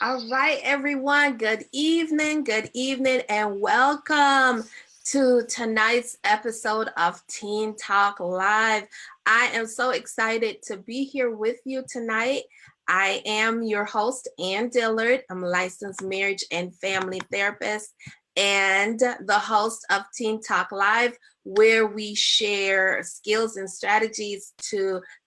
All right, everyone. Good evening, and welcome to tonight's episode of Teen Talk Live. I am so excited to be here with you tonight. I am your host, Ann Dillard. I'm a licensed marriage and family therapist and the host of Teen Talk Live, where we share skills and strategies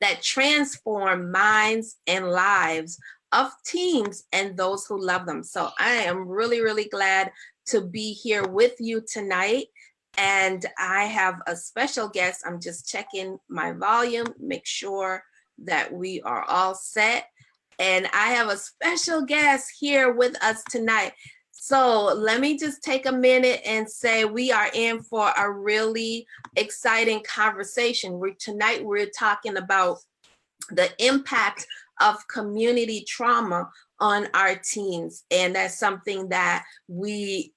that transform minds and lives of teens and those who love them. So I am really glad to be here with you tonight. And I have a special guest. I'm just checking my volume, make sure that we are all set. And I have a special guest here with us tonight. So let me just take a minute and say we are in for a really exciting conversation. Tonight we're talking about the impact of community trauma on our teens. And that's something that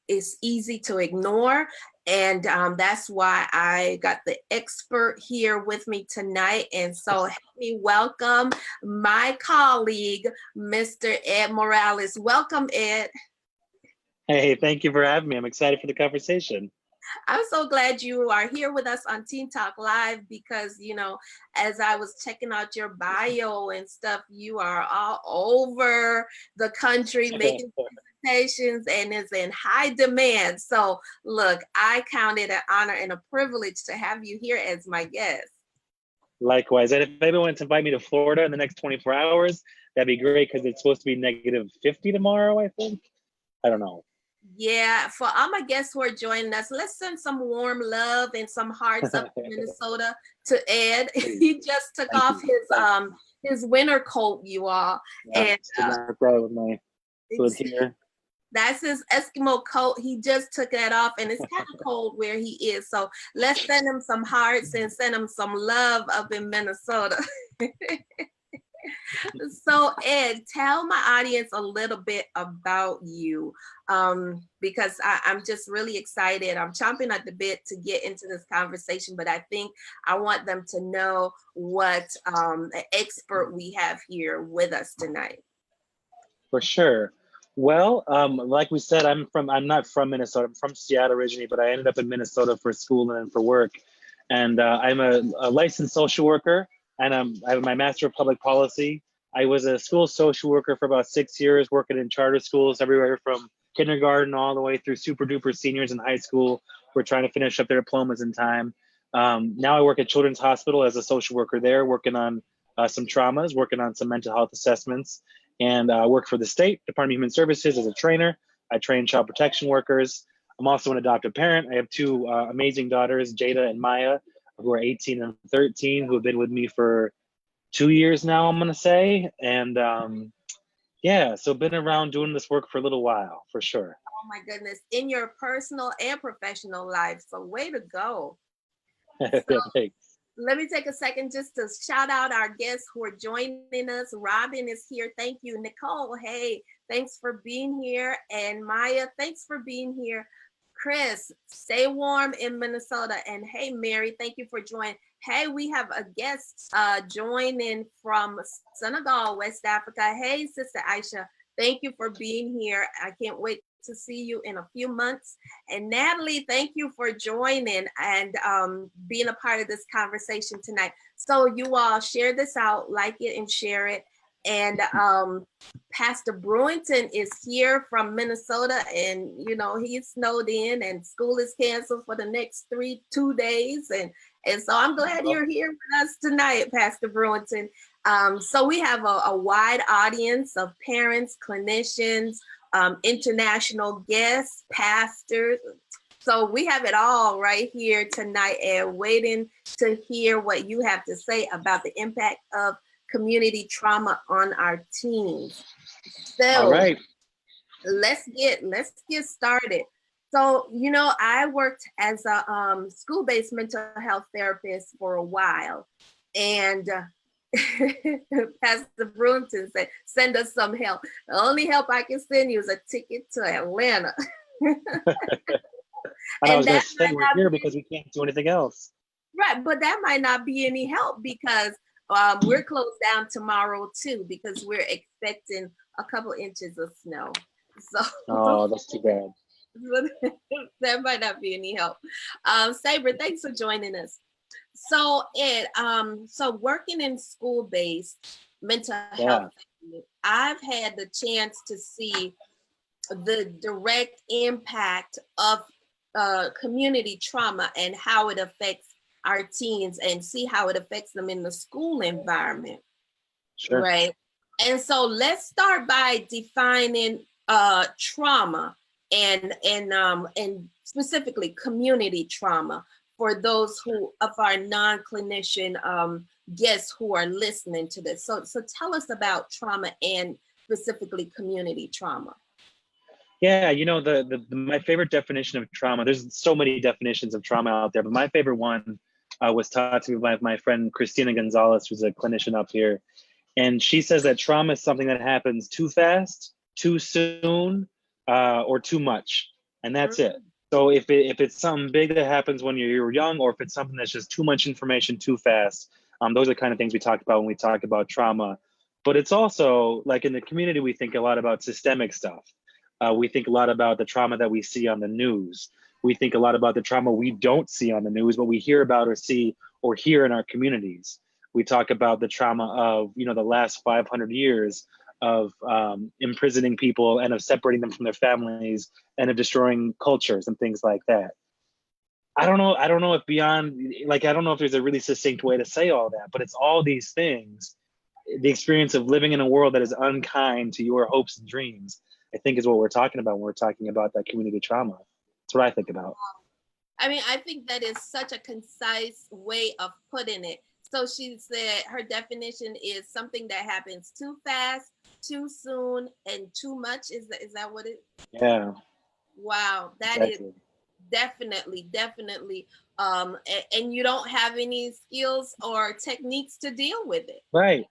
is easy to ignore. And that's why I got the expert here with me tonight. And so help me welcome my colleague, Mr. Ed Morales. Welcome, Ed. Hey, thank you for having me. I'm excited for the conversation. I'm so glad you are here with us on Teen Talk Live because, as I was checking out your bio and stuff, you are all over the country making presentations and is in high demand. So look, I count it an honor and a privilege to have you here as my guest. Likewise. And if anyone wants to invite me to Florida in the next 24 hours, that'd be great because it's supposed to be -50 tomorrow, I think. I don't know. Yeah, for all my guests who are joining us, let's send some warm love and some hearts up to Minnesota to Ed. He just took off his winter coat, you all. Yeah, and with my hood here. That's his Eskimo coat. He just took that off, and it's kind of cold where he is. So let's send him some hearts and send him some love up in Minnesota. So Ed, tell my audience a little bit about you, because I'm just really excited. I'm chomping at the bit to get into this conversation, but I think I want them to know what expert we have here with us tonight. For sure. Well, like we said, I'm not from Minnesota. I'm from Seattle originally, but I ended up in Minnesota for school and for work. And I'm a licensed social worker. And I have my Master of Public Policy. I was a school social worker for about 6 years, working in charter schools everywhere from kindergarten all the way through super duper seniors in high school who are trying to finish up their diplomas in time. Now I work at Children's Hospital as a social worker there, working on some traumas, working on some mental health assessments, and work for the state Department of Human Services as a trainer. I train child protection workers. I'm also an adoptive parent. I have two amazing daughters, Jada and Maya, who are 18 and 13, who have been with me for 2 years now, I'm gonna say. And yeah, so been around doing this work for a little while, for sure. Oh my goodness, in your personal and professional life, so way to go. Thanks. Let me take a second just to shout out our guests who are joining us. Robin is here, thank you. Nicole, hey, thanks for being here. And Maya, thanks for being here. Chris, stay warm in Minnesota. And hey, Mary, thank you for joining. Hey, we have a guest joining from Senegal, West Africa. Hey, Sister Aisha, thank you for being here. I can't wait to see you in a few months. And Natalie, thank you for joining and being a part of this conversation tonight. So you all share this out, like it and share it. And Pastor Brewington is here from Minnesota, and he's snowed in and school is canceled for the next 2 days. And so I'm glad you're here with us tonight, Pastor Brewington. So we have a wide audience of parents, clinicians, international guests, pastors. So we have it all right here tonight and waiting to hear what you have to say about the impact of community trauma on our teens. So all right, let's get started. So, I worked as a school-based mental health therapist for a while, and Pastor Brewington said, send us some help. The only help I can send you is a ticket to Atlanta. And I was going to say we're here because we can't do anything else. Right, but that might not be any help because we're closed down tomorrow too, because we're expecting a couple inches of snow. So Oh, that's too bad. that might not be any help. Saber, thanks for joining us. So so working in school-based mental health, I've had the chance to see the direct impact of community trauma and how it affects our teens, and see how it affects them in the school environment. Sure. Right. And so let's start by defining trauma and specifically community trauma for those who of our non-clinician guests who are listening to this. So tell us about trauma and specifically community trauma. Yeah, you know, my favorite definition of trauma, there's so many definitions of trauma out there, but my favorite one was taught to me by my friend Christina Gonzalez, who's a clinician up here. And she says that trauma is something that happens too fast, too soon, or too much. And that's it. So if it's something big that happens when you're young, or if it's something that's just too much information too fast, those are the kind of things we talk about when we talk about trauma. But it's also, like in the community, we think a lot about systemic stuff. We think a lot about the trauma that we see on the news. We think a lot about the trauma we don't see on the news, but we hear about or see or hear in our communities. We talk about the trauma of, you know, the last 500 years of imprisoning people and of separating them from their families and of destroying cultures and things like that. I don't know if beyond, like, I don't know if there's a really succinct way to say all that, but it's all these things. The experience of living in a world that is unkind to your hopes and dreams, I think, is what we're talking about when we're talking about that community trauma. That's what I think about. I mean, I think that is such a concise way of putting it. So she said her definition is something that happens too fast, too soon, and too much. Is that what it? Yeah. Wow, that exactly. Is definitely. And you don't have any skills or techniques to deal with it. Right.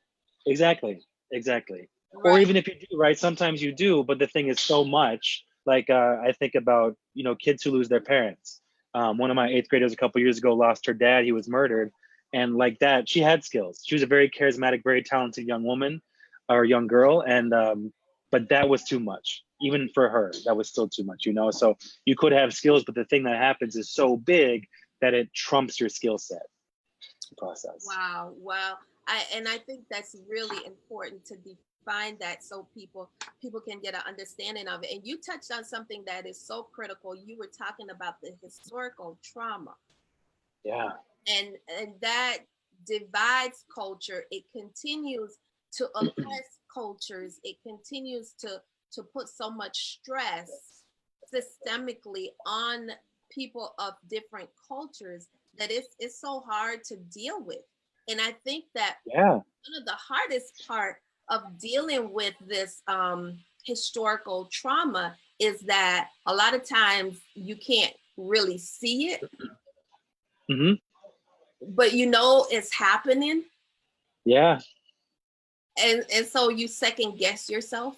Exactly. Right. Or even if you do, right? Sometimes you do, but the thing is so much. Like I think about, you know, kids who lose their parents. One of my 8th graders a couple years ago lost her dad. He was murdered. And like that, she had skills. She was a very charismatic, very talented young woman or young girl. And, but that was too much. Even for her, that was still too much, you know? So you could have skills, but the thing that happens is so big that it trumps your skill set process. Wow. I think that's really important to define that so people can get an understanding of it. And you touched on something that is so critical. You were talking about the historical trauma. Yeah. And that divides culture. It continues to oppress cultures. It continues to put so much stress systemically on people of different cultures that it's so hard to deal with. And I think that one of the hardest part of dealing with this historical trauma is that a lot of times you can't really see it. Mm-hmm. But you know it's happening. Yeah. And so you second guess yourself.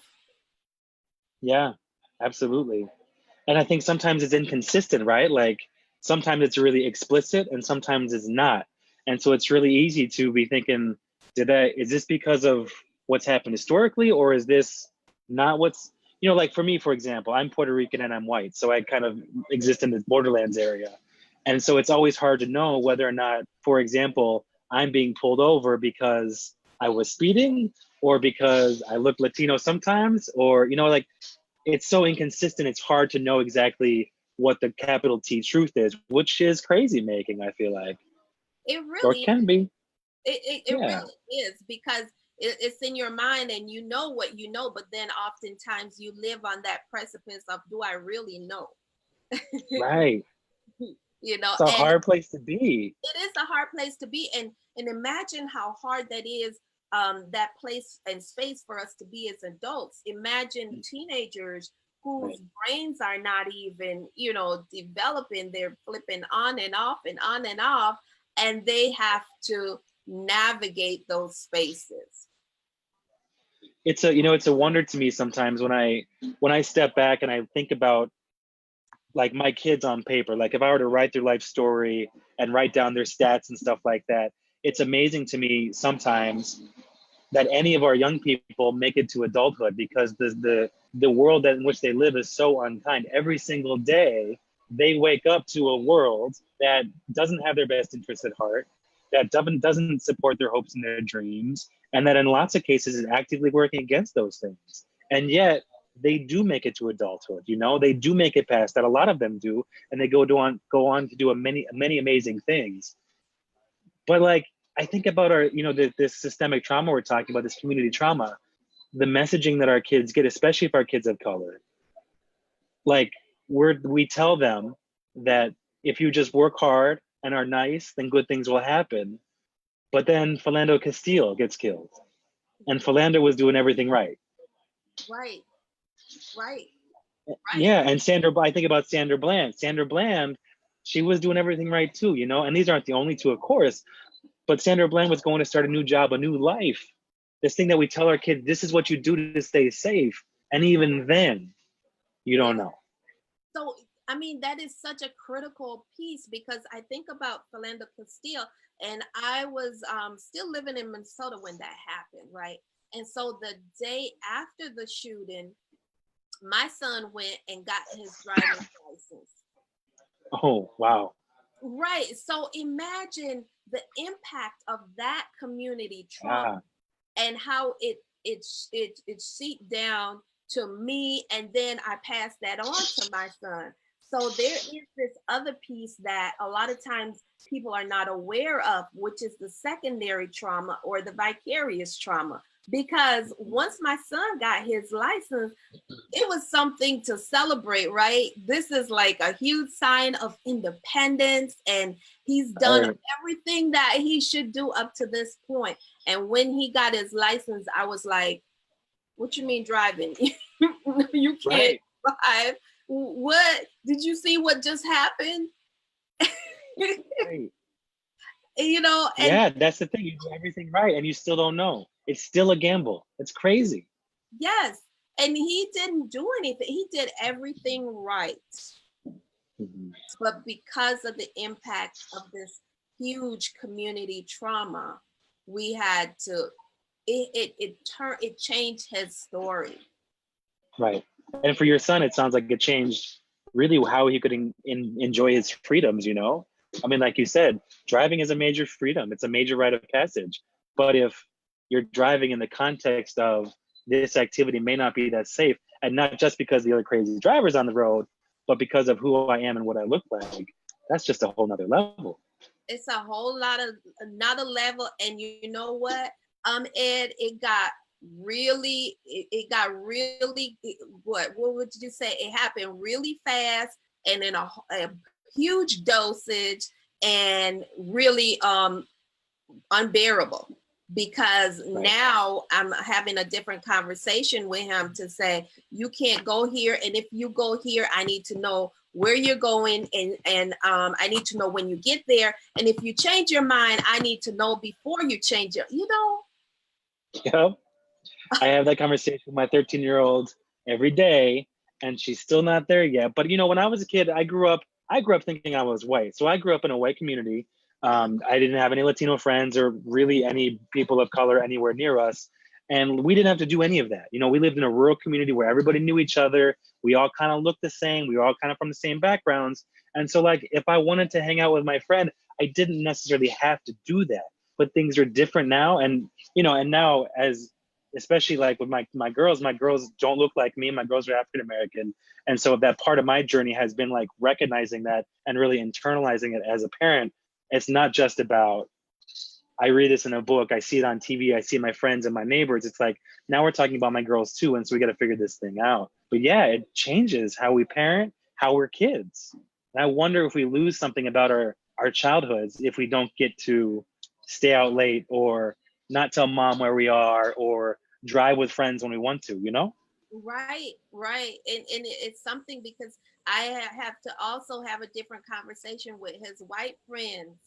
Yeah, absolutely. And I think sometimes it's inconsistent, right? Like sometimes it's really explicit and sometimes it's not. And so it's really easy to be thinking, is this because of what's happened historically, or is this not what's, you know, like for me, for example, I'm Puerto Rican and I'm white. So I kind of exist in the borderlands area. And so it's always hard to know whether or not, for example, I'm being pulled over because I was speeding or because I look Latino sometimes, or, you know, like it's so inconsistent. It's hard to know exactly what the capital T truth is, which is crazy making, I feel like. It really or can be. It really is, because it's in your mind and you know what you know, but then oftentimes you live on that precipice of, do I really know? Right. You know, it's a hard place to be. It is a hard place to be. And imagine how hard that is, that place and space for us to be as adults. Imagine teenagers whose brains are not even, you know, developing. They're flipping on and off and on and off, and they have to navigate those spaces. It's a wonder to me sometimes when I step back and I think about like my kids on paper. Like if I were to write their life story and write down their stats and stuff like that, it's amazing to me sometimes that any of our young people make it to adulthood, because the world in which they live is so unkind. Every single day, they wake up to a world that doesn't have their best interests at heart, that doesn't support their hopes and their dreams, and that in lots of cases is actively working against those things. And yet they do make it to adulthood. You know, they do make it past that. A lot of them do, and they go on to do many amazing things. But like, I think about our, you know, this systemic trauma we're talking about, this community trauma, the messaging that our kids get, especially if our kids of color, like we tell them that if you just work hard and are nice, then good things will happen. But then Philando Castile gets killed, and Philando was doing everything right. Right. Right. Yeah, and I think about Sandra Bland. Sandra Bland, she was doing everything right too, you know. And these aren't the only two, of course, but Sandra Bland was going to start a new job, a new life. This thing that we tell our kids, this is what you do to stay safe, and even then, you don't know. So, I mean, that is such a critical piece, because I think about Philando Castile, and I was still living in Minnesota when that happened, right? And so the day after the shooting, my son went and got his driver's license. Oh, wow. Right. So imagine the impact of that community trauma and how it seeped down to me, and then I passed that on to my son. So there is this other piece that a lot of times people are not aware of, which is the secondary trauma or the vicarious trauma. Because once my son got his license, it was something to celebrate, right? This is like a huge sign of independence, and he's done everything that he should do up to this point. And when he got his license, I was like, what you mean driving? You can't drive. What? Did you see what just happened? Right. You know, and yeah, that's the thing. You do everything right and you still don't know. It's still a gamble. It's crazy. Yes. And he didn't do anything. He did everything right. Mm-hmm. But because of the impact of this huge community trauma, we had to, it changed his story. Right. And for your son, it sounds like it changed really how he could enjoy his freedoms, you know? I mean, like you said, driving is a major freedom. It's a major rite of passage. But if you're driving in the context of this activity may not be that safe, and not just because the other crazy drivers on the road, but because of who I am and what I look like, that's just a whole nother level. It's a whole lot of another level. And you know what, Ed, it got really, what would you say? It happened really fast and in a huge dosage, and really unbearable, because now I'm having a different conversation with him to say, you can't go here, and if you go here, I need to know where you're going, and I need to know when you get there, and if you change your mind, I need to know before you change it, you know. Yeah, I have that conversation with my 13-year-old every day, and she's still not there yet. But you know, when I was a kid, I grew up thinking I was white. So I grew up in a white community. I didn't have any Latino friends or really any people of color anywhere near us. And we didn't have to do any of that. You know, we lived in a rural community where everybody knew each other. We all kind of looked the same. We were all kind of from the same backgrounds. And so like, if I wanted to hang out with my friend, I didn't necessarily have to do that. But things are different now. And, you know, and now especially like with my girls don't look like me. My girls are African-American. And so that part of my journey has been like recognizing that and really internalizing it as a parent. It's not just about, I read this in a book, I see it on TV, I see my friends and my neighbors. It's like, now we're talking about my girls too. And so we got to figure this thing out. But yeah, it changes how we parent, how we're kids. And I wonder if we lose something about our childhoods if we don't get to stay out late or not tell mom where we are or drive with friends when we want to, you know? Right. And it's something, because I have to also have a different conversation with his white friends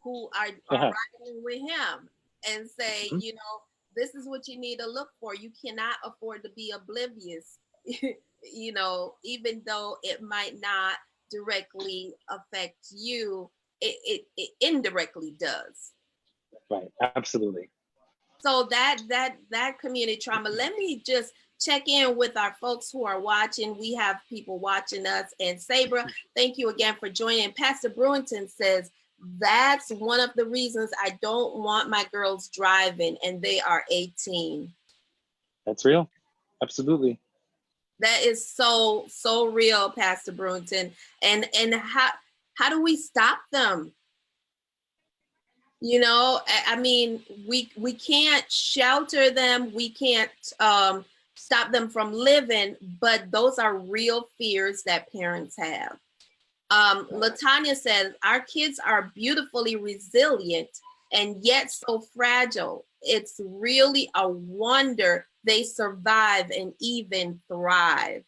who are riding with him and say, you know, this is what you need to look for. You cannot afford to be oblivious, you know, even though it might not directly affect you, it indirectly does. Right. Absolutely. So that community trauma. Let me just check in with our folks who are watching. We have people watching us. And Sabra, thank you again for joining. Pastor Brewington says, that's one of the reasons I don't want my girls driving, and they are 18. That's real. Absolutely. That is so real, Pastor Brewington. And how do we stop them? You know, I mean, we can't shelter them. We can't stop them from living, but those are real fears that parents have. Latanya says, our kids are beautifully resilient and yet so fragile. It's really a wonder they survive and even thrive.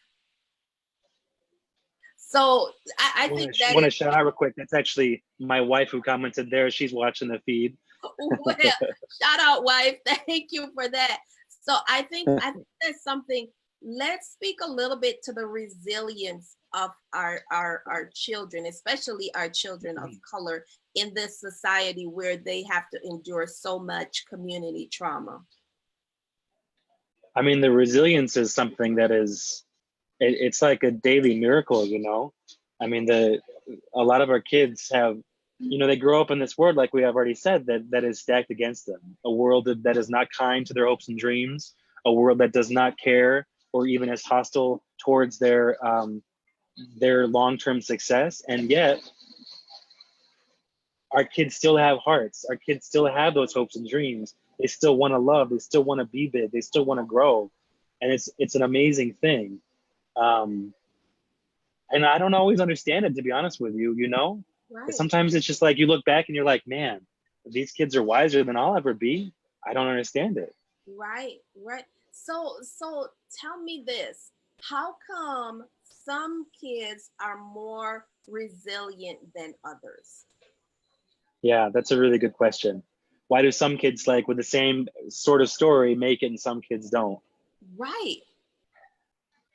So I think that I want to shout out real quick. That's actually my wife who commented there. She's watching the feed. Well, shout out, wife. Thank you for that. So I think that's something. Let's speak a little bit to the resilience of our children, especially our children of color in this society where they have to endure so much community trauma. I mean, the resilience is something that it's like a daily miracle, you know? I mean, a lot of our kids have, you know, they grow up in this world, like we have already said, that is stacked against them. A world that is not kind to their hopes and dreams, a world that does not care or even is hostile towards their long-term success. And yet, our kids still have hearts. Our kids still have those hopes and dreams. They still want to love. They still want to be big. They still want to grow. And it's an amazing thing. And I don't always understand it, to be honest with you, you know? Right. Sometimes it's just like you look back and you're like, man, these kids are wiser than I'll ever be. I don't understand it. Right. So tell me this. How come some kids are more resilient than others? Yeah, that's a really good question. Why do some kids, like with the same sort of story, make it and some kids don't? Right.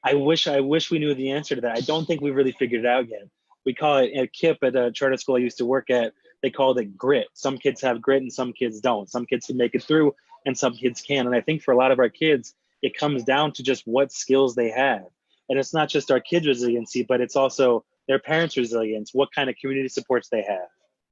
I wish we knew the answer to that. I don't think we've really figured it out yet. We call it at KIP, at a charter school I used to work at, they called it grit. Some kids have grit and some kids don't. Some kids can make it through and some kids can. And I think for a lot of our kids, it comes down to just what skills they have. And it's not just our kids' resiliency, but it's also their parents' resilience, what kind of community supports they have,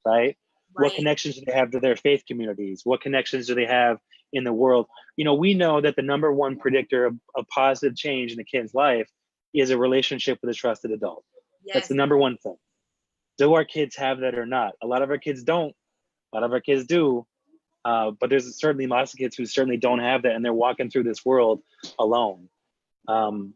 right? What connections do they have to their faith communities? What connections do they have in the world? You know, we know that the number one predictor of positive change in a kid's life is a relationship with a trusted adult. Yes. That's the number one thing. Do our kids have that or not? A lot of our kids don't. A lot of our kids do. But there's certainly lots of kids who certainly don't have that, and they're walking through this world alone. You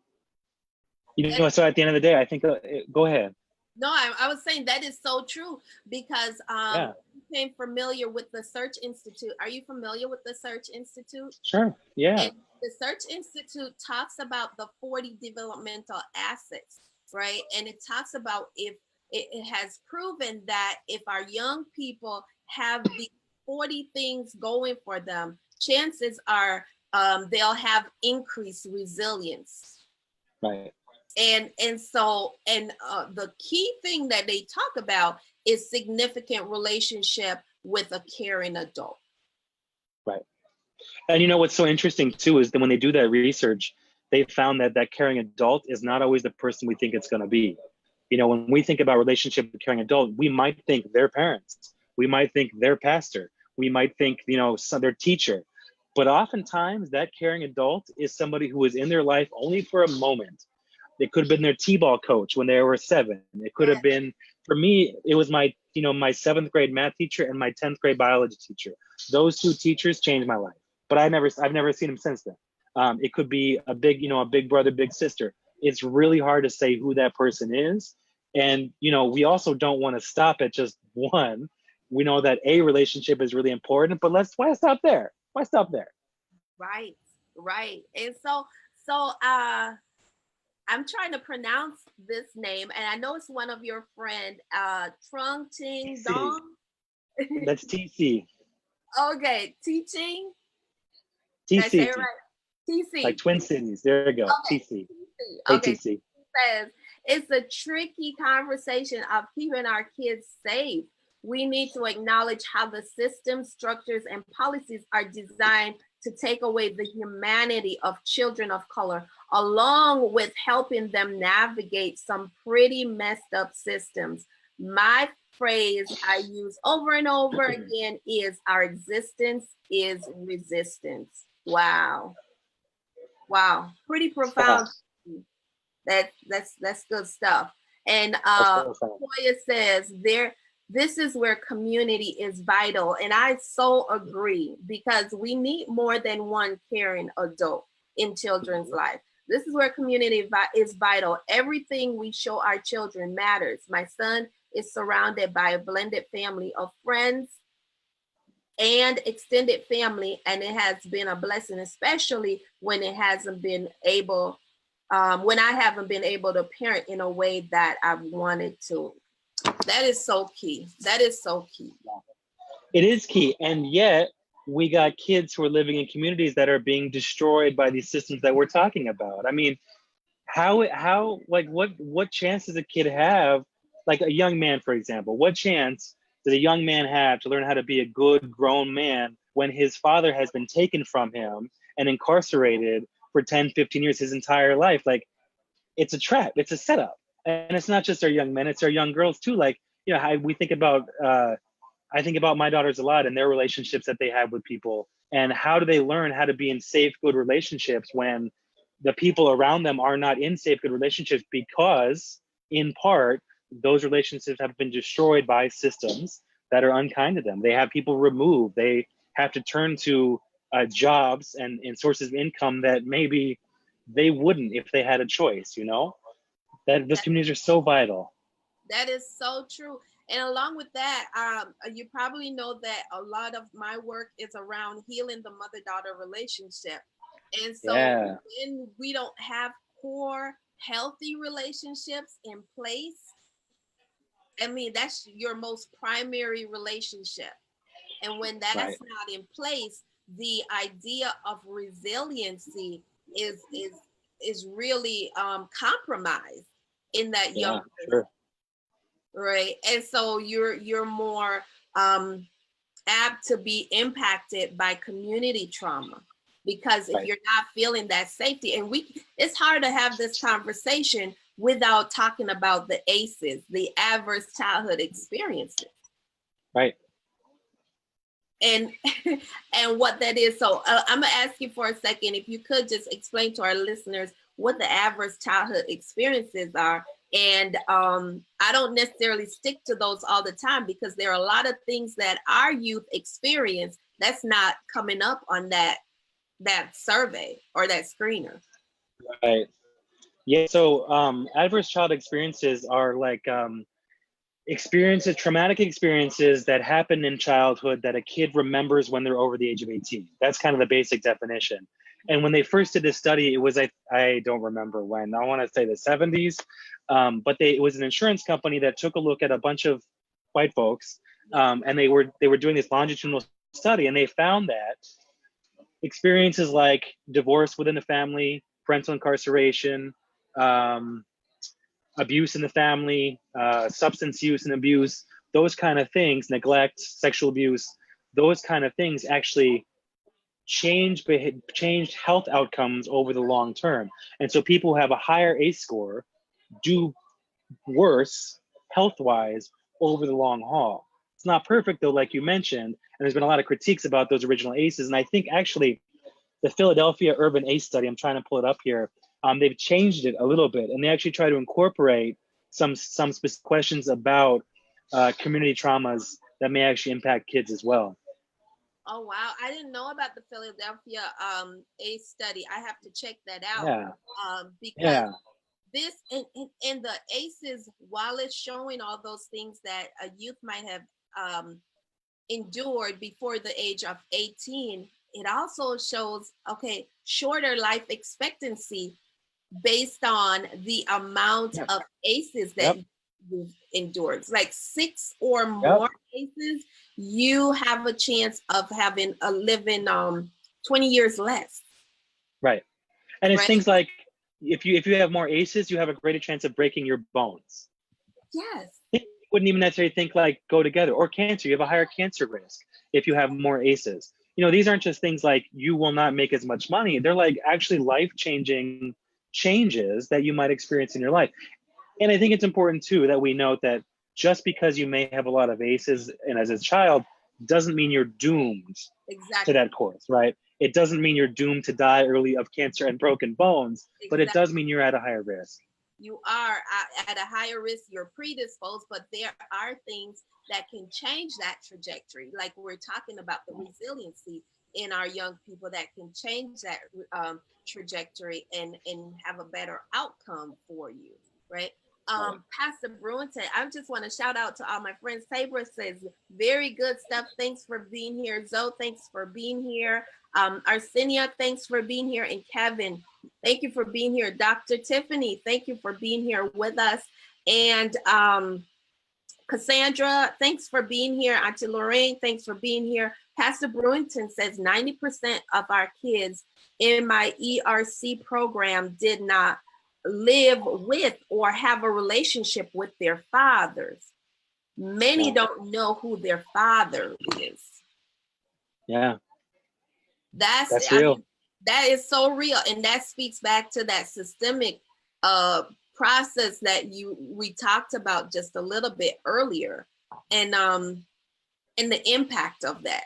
know, so at the end of the day, I think, go ahead. No, I was saying that is so true because Yeah. you became familiar with the Search Institute. Are you familiar with the Search Institute? Sure. Yeah. And the Search Institute talks about the 40 developmental assets, right? And it talks about if it has proven that if our young people have the 40 things going for them, chances are they'll have increased resilience. Right. And the key thing that they talk about is significant relationship with a caring adult. Right. And you know what's so interesting too is that when they do that research, they found that that caring adult is not always the person we think it's going to be. You know, when we think about relationship with a caring adult, we might think their parents, we might think their pastor, we might think, you know, their teacher. But oftentimes that caring adult is somebody who was in their life only for a moment. It could have been their T-ball coach when they were 7. It could have been, for me, it was my 7th grade math teacher and my 10th grade biology teacher. Those 2 teachers changed my life, but I've never seen them since then. It could be a big brother, big sister. It's really hard to say who that person is. And, you know, we also don't want to stop at just one. We know that a relationship is really important, but why stop there? Why stop there? Right. And so I'm trying to pronounce this name, and I know it's one of your friend, Trung Ting Dong. That's TC. Okay, teaching. TC. Right? TC. Like Twin Cities. There you go. Okay. TC. Okay. TC. Says it's a tricky conversation of keeping our kids safe. we need to acknowledge how the systems, structures, and policies are designed to take away the humanity of children of color, along with helping them navigate some pretty messed up systems. My phrase I use over and over again is our existence is resistance. Wow. Wow. Pretty profound. That's good stuff. And Toya says this is where community is vital. And I so agree, because we need more than one caring adult in children's life. This is where community is vital. Everything we show our children matters. My son is surrounded by a blended family of friends and extended family, and it has been a blessing, especially when it hasn't been able, when I haven't been able to parent in a way that I've wanted to. That is so key. That is so key. It is key, and yet we got kids who are living in communities that are being destroyed by these systems that we're talking about. I mean, how like what chance does a kid have, like a young man, for example? What chance does a young man have to learn how to be a good grown man when his father has been taken from him and incarcerated for 10, 15 years, his entire life? Like, it's a trap, it's a setup. And it's not just our young men, it's our young girls too. Like, you know, we think about, I think about my daughters a lot and their relationships that they have with people, and how do they learn how to be in safe, good relationships when the people around them are not in safe, good relationships, because in part, those relationships have been destroyed by systems that are unkind to them. They have people removed. They have to turn to jobs and sources of income that maybe they wouldn't if they had a choice, you know? That those communities are so vital. That is so true. And along with that, you probably know that a lot of my work is around healing the mother-daughter relationship. And so when we don't have core healthy relationships in place, I mean, that's your most primary relationship. And when that is not in place, the idea of resiliency is really compromised in that young person. Right. And so you're more apt to be impacted by community trauma, because if you're not feeling that safety, and it's hard to have this conversation without talking about the ACEs, the adverse childhood experiences. Right. And what that is. So I'm gonna ask you for a second, if you could just explain to our listeners what the adverse childhood experiences are. And I don't necessarily stick to those all the time, because there are a lot of things that our youth experience that's not coming up on that survey or that screener. Right. Yeah. So adverse child experiences are like traumatic experiences that happen in childhood that a kid remembers when they're over the age of 18. That's kind of the basic definition. And when they first did this study, it was, I don't remember when, I want to say the 70s, but it was an insurance company that took a look at a bunch of white folks, and they were doing this longitudinal study, and they found that experiences like divorce within the family, parental incarceration, abuse in the family, substance use and abuse, those kind of things, neglect, sexual abuse, those kind of things actually changed health outcomes over the long term. And so people who have a higher ACE score do worse health-wise over the long haul. It's not perfect though, like you mentioned, and there's been a lot of critiques about those original ACEs. And I think actually the Philadelphia Urban ACE study, I'm trying to pull it up here, they've changed it a little bit, and they actually try to incorporate some specific questions about community traumas that may actually impact kids as well. Oh, wow. I didn't know about the Philadelphia ACE study. I have to check that out. Because this and the ACEs, while it's showing all those things that a youth might have endured before the age of 18, it also shows, okay, shorter life expectancy based on the amount of ACEs that you've endured. It's like 6 or more ACEs, you have a chance of having a living 20 years less. Right. And it's things like, if you have more ACEs, you have a greater chance of breaking your bones. Yes. Think wouldn't even necessarily think like go together. Or cancer, you have a higher cancer risk if you have more ACEs. You know, these aren't just things like you will not make as much money. They're like actually life-changing changes that you might experience in your life. And I think it's important too that we note that just because you may have a lot of ACEs and as a child doesn't mean you're doomed to that course, right? It doesn't mean you're doomed to die early of cancer and broken bones, but it does mean you're at a higher risk. You are at a higher risk, you're predisposed, but there are things that can change that trajectory. Like we're talking about the resiliency in our young people that can change that trajectory and have a better outcome for you, right? Pastor Brewington, I just want to shout out to all my friends. Tabor says, very good stuff. Thanks for being here. Zoe, thanks for being here. Arsenio, thanks for being here. And Kevin, thank you for being here. Dr. Tiffany, thank you for being here with us. And Cassandra, thanks for being here. Auntie Lorraine, thanks for being here. Pastor Brewington says 90% of our kids in my ERC program did not live with or have a relationship with their fathers. Many don't know who their father is. Yeah. That's real. I mean, that is so real. And that speaks back to that systemic process that we talked about just a little bit earlier, and the impact of that.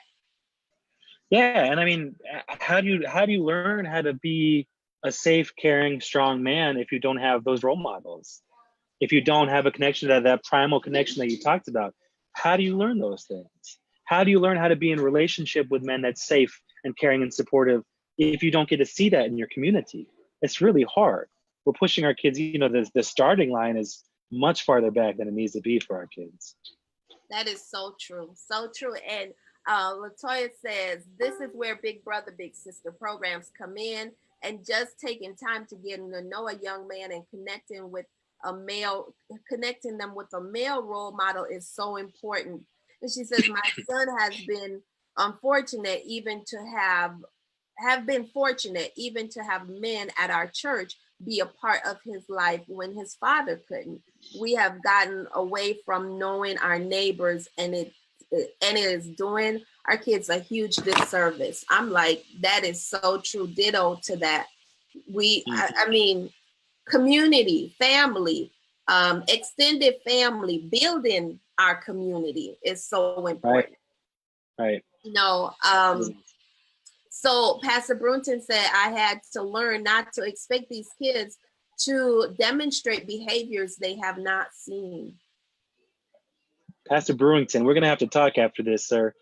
Yeah, and I mean, how do you learn how to be a safe, caring, strong man if you don't have those role models? If you don't have a connection to that primal connection that you talked about, how do you learn those things? How do you learn how to be in relationship with men that's safe and caring and supportive if you don't get to see that in your community? It's really hard. We're pushing our kids, you know, the starting line is much farther back than it needs to be for our kids. That is so true. So true. And Latoya says, this is where Big Brother, Big Sister programs come in, and just taking time to get to know a young man and connecting them with a male role model is so important. And she says, my son has been fortunate even to have men at our church be a part of his life when his father couldn't. We have gotten away from knowing our neighbors, and it is doing our kids a huge disservice. I'm like, that is so true. Ditto to that. I mean, community, family, extended family, building our community is so important. Right. You know, so Pastor Brewington said, I had to learn not to expect these kids to demonstrate behaviors they have not seen. Pastor Brewington, we're going to have to talk after this, sir.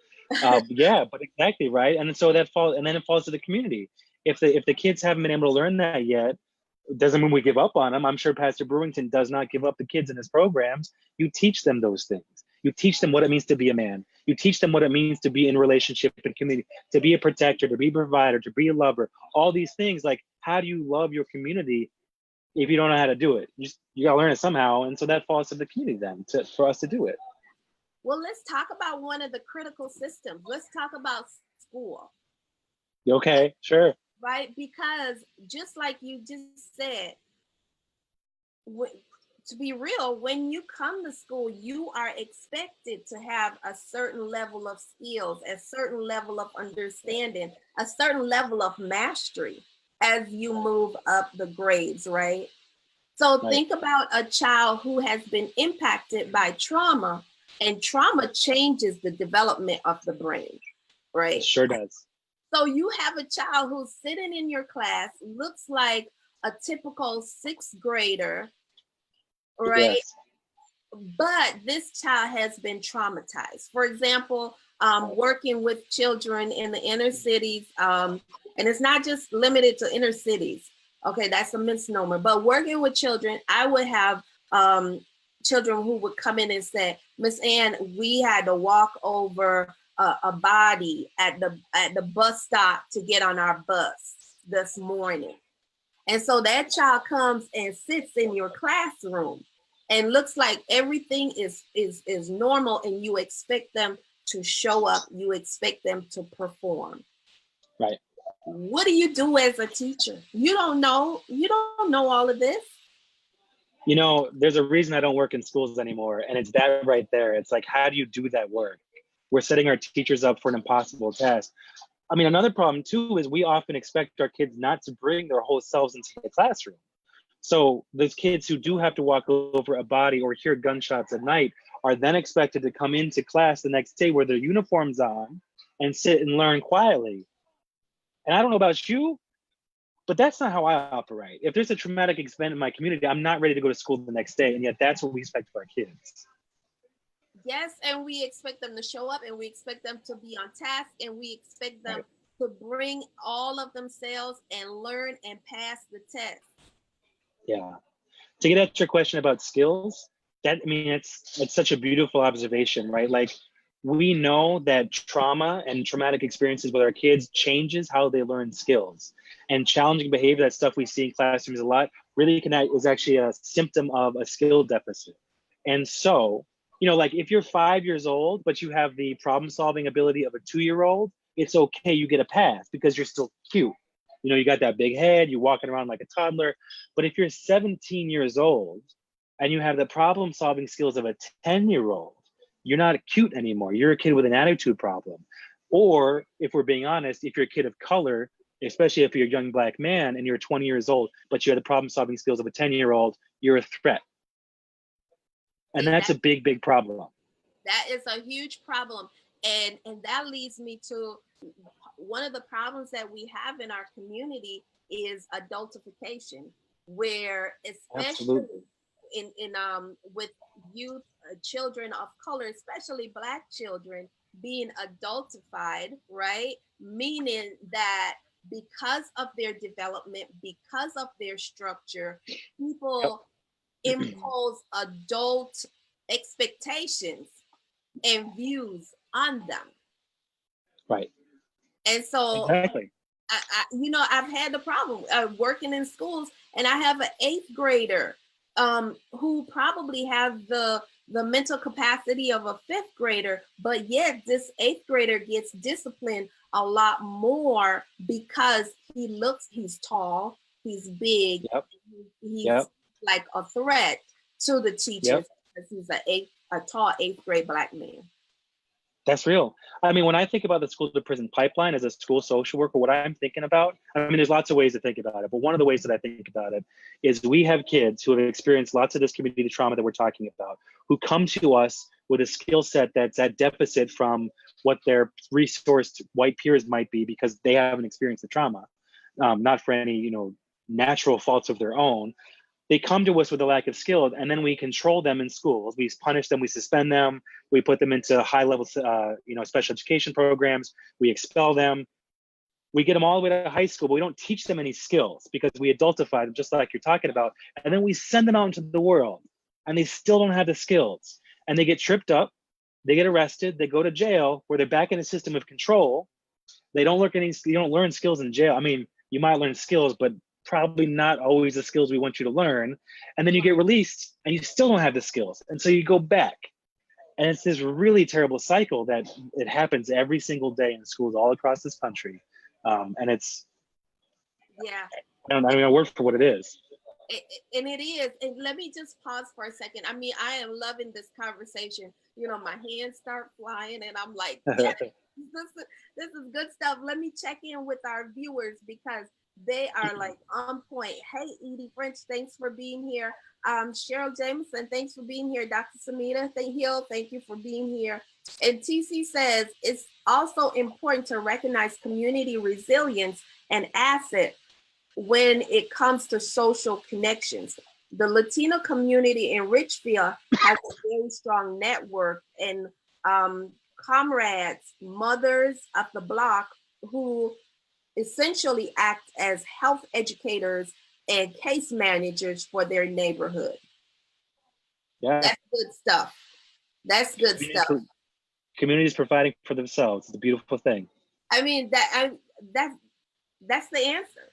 Yeah, but exactly, right? And so that falls, and then it falls to the community. If the kids haven't been able to learn that yet, doesn't mean we give up on them. I'm sure Pastor Brewington does not give up the kids in his programs. You teach them those things. You teach them what it means to be a man. You teach them what it means to be in relationship and community, to be a protector, to be a provider, to be a lover. All these things, like, how do you love your community if you don't know how to do it? You got to learn it somehow. And so that falls to the community then for us to do it. Well, let's talk about one of the critical systems. Let's talk about school. Okay, sure. Right? Because just like you just said, to be real, when you come to school, you are expected to have a certain level of skills, a certain level of understanding, a certain level of mastery as you move up the grades, right? So think about a child who has been impacted by trauma, and trauma changes the development of the brain, right? It sure does. So you have a child who's sitting in your class, looks like a typical sixth grader, right? Yes. But this child has been traumatized. For example, working with children in the inner cities, and it's not just limited to inner cities. Okay, that's a misnomer. But working with children, I would have children who would come in and say, Miss Ann, we had to walk over a body at the bus stop to get on our bus this morning. And so that child comes and sits in your classroom and looks like everything is normal, and you expect them to show up, you expect them to perform. Right. What do you do as a teacher? You don't know all of this. You know, there's a reason I don't work in schools anymore, and it's that right there. It's like, how do you do that work? We're setting our teachers up for an impossible task. I mean, another problem too is we often expect our kids not to bring their whole selves into the classroom. So those kids who do have to walk over a body or hear gunshots at night are then expected to come into class the next day with their uniforms on and sit and learn quietly. And I don't know about you, but that's not how I operate. If there's a traumatic event in my community, I'm not ready to go to school the next day. And yet that's what we expect of our kids. Yes, and we expect them to show up, and we expect them to be on task, and we expect them to bring all of themselves and learn and pass the test. Yeah. To get at your question about skills, that, I mean, it's such a beautiful observation, right? Like, we know that trauma and traumatic experiences with our kids changes how they learn skills. And challenging behavior, that stuff we see in classrooms a lot, really is actually a symptom of a skill deficit. And so, you know, like if you're 5 years old, but you have the problem solving ability of a 2-year-old, it's okay, you get a pass because you're still cute. You know, you got that big head, you're walking around like a toddler. But if you're 17 years old and you have the problem solving skills of a 10-year-old, you're not cute anymore. You're a kid with an attitude problem. Or if we're being honest, if you're a kid of color, especially if you're a young Black man and you're 20 years old, but you have the problem solving skills of a 10-year-old, you're a threat. And that's a big, big problem. That is a huge problem. And that leads me to one of the problems that we have in our community is adultification, where especially in with youth, children of color, especially Black children, being adultified, right? Meaning that because of their development, because of their structure, people impose adult expectations and views on them. Right. And so, exactly. you know, I've had the problem working in schools, and I have an 8th grader who probably have the mental capacity of a 5th grader, but yet this 8th grader gets disciplined a lot more because he's tall, he's big, he's like a threat to the teachers because he's a tall 8th grade Black man. That's real. I mean, when I think about the school to prison pipeline as a school social worker, what I'm thinking about, I mean, there's lots of ways to think about it, but one of the ways that I think about it is we have kids who have experienced lots of this community trauma that we're talking about, who come to us with a skill set that's at deficit from what their resourced white peers might be because they haven't experienced the trauma, not for any, you know, natural faults of their own. They come to us with a lack of skill, and then we control them in schools. We punish them, we suspend them, we put them into high-level, special education programs, we expel them. We get them all the way to high school, but we don't teach them any skills because we adultify them, just like you're talking about. And then we send them out into the world, and they still don't have the skills. And they get tripped up, they get arrested, they go to jail, where they're back in a system of control. You don't learn skills in jail. I mean, you might learn skills, but probably not always the skills we want you to learn. And then you get released and you still don't have the skills. And so you go back. And it's this really terrible cycle that it happens every single day in schools all across this country. And it's, I don't know, word for what it is. And it is. And let me just pause for a second. I mean, I am loving this conversation. You know, my hands start flying and I'm like, this is good stuff. Let me check in with our viewers because they are like on point. Hey, Edie French, thanks for being here. Cheryl Jameson, thanks for being here. Dr. Samita Hill, thank you for being here. And TC says it's also important to recognize community resilience and asset when it comes to social connections. The Latino community in Richfield has a very strong network and comrades, mothers of the block who essentially act as health educators and case managers for their neighborhood. Yeah. That's good stuff. That's good stuff. Communities providing for themselves. It's a beautiful thing. I mean, that's the answer.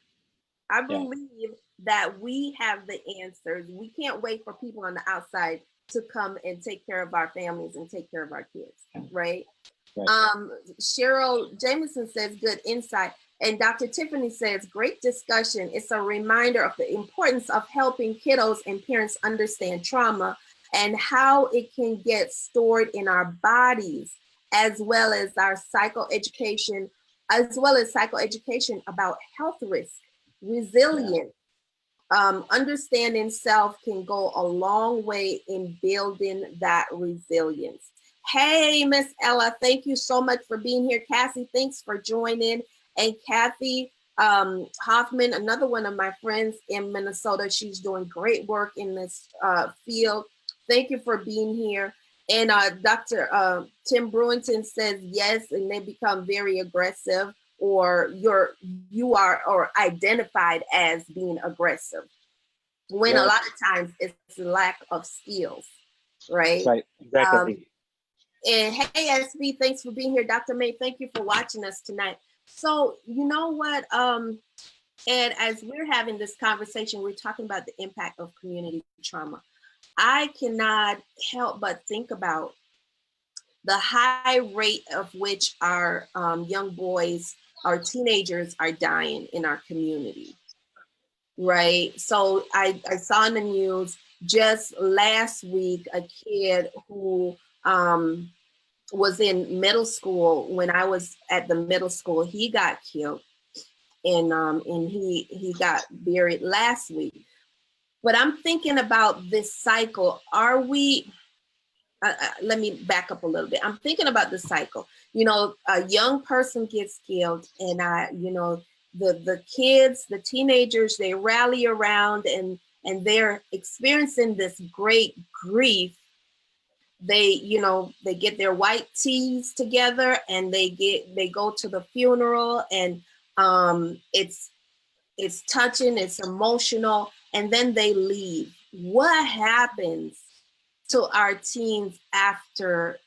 I believe that we have the answers. We can't wait for people on the outside to come and take care of our families and take care of our kids, right? Cheryl Jameson says good insight. And Dr. Tiffany says, great discussion. It's a reminder of the importance of helping kiddos and parents understand trauma and how it can get stored in our bodies, as well as our psychoeducation, about health risk, resilience. Understanding self can go a long way in building that resilience. Hey, Miss Ella, thank you so much for being here. Cassie, thanks for joining. And Kathy Hoffman, another one of my friends in Minnesota, she's doing great work in this field. Thank you for being here. And Dr. Tim Brewington says yes, and they become very aggressive, or you are or identified as being aggressive, when a lot of times it's a lack of skills, right? Right, exactly. And hey, SB, thanks for being here. Dr. May, thank you for watching us tonight. So you know what, Ed, as we're having this conversation, we're talking about the impact of community trauma. I cannot help but think about the high rate of which our young boys, our teenagers are dying in our community, right? So I saw in the news just last week a kid who was in middle school. When I was at the middle school, he got killed, and he got buried last week. But I'm thinking about this cycle. Are we? Let me back up a little bit. I'm thinking about the cycle. You know, a young person gets killed, and the kids, the teenagers, they rally around and they're experiencing this great grief. They get their white tees together and they go to the funeral, and it's touching, it's emotional, and then they leave. What happens to our teens after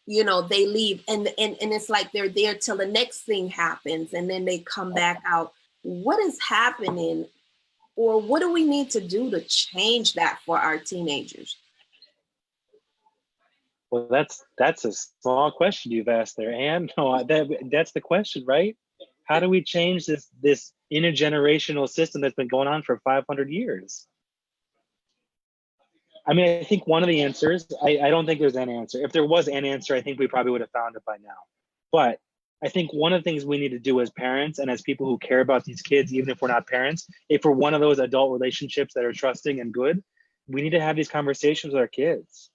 they leave, and it's like they're there till the next thing happens, and then they come back out? What is happening, or what do we need to do to change that for our teenagers? Well, that's a small question you've asked there, Anne. No, that's the question, right? How do we change this intergenerational system that's been going on for 500 years? I mean, I think one of the answers, I don't think there's an answer. If there was an answer, I think we probably would have found it by now. But I think one of the things we need to do as parents and as people who care about these kids, even if we're not parents, if we're one of those adult relationships that are trusting and good, we need to have these conversations with our kids.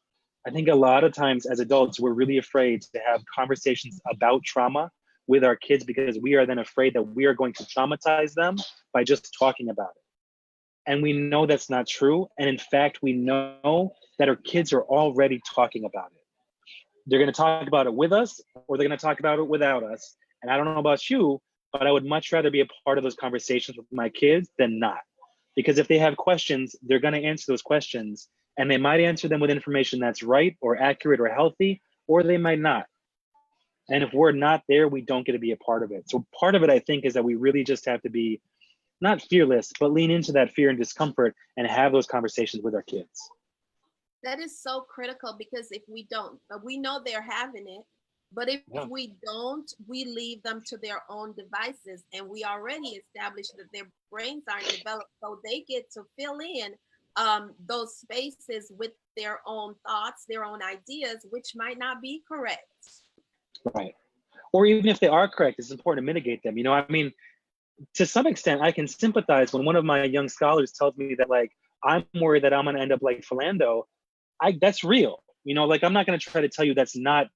I think a lot of times as adults, we're really afraid to have conversations about trauma with our kids because we are then afraid that we are going to traumatize them by just talking about it. And we know that's not true. And in fact, we know that our kids are already talking about it. They're going to talk about it with us, or they're going to talk about it without us. And I don't know about you, but I would much rather be a part of those conversations with my kids than not. Because if they have questions, they're going to answer those questions, and they might answer them with information that's right or accurate or healthy, or they might not. And if we're not there, we don't get to be a part of it. So part of it, I think, is that we really just have to be not fearless, but lean into that fear and discomfort and have those conversations with our kids. That is so critical, because if we don't, we know they're having it, but if we don't, we leave them to their own devices. And we already established that their brains aren't developed, so they get to fill in those spaces with their own thoughts, their own ideas, which might not be correct. Right. Or even if they are correct, it's important to mitigate them. I mean, to some extent, I can sympathize when one of my young scholars tells me that, like, I'm worried that I'm going to end up like Philando. That's real. I'm not going to try to tell you that's not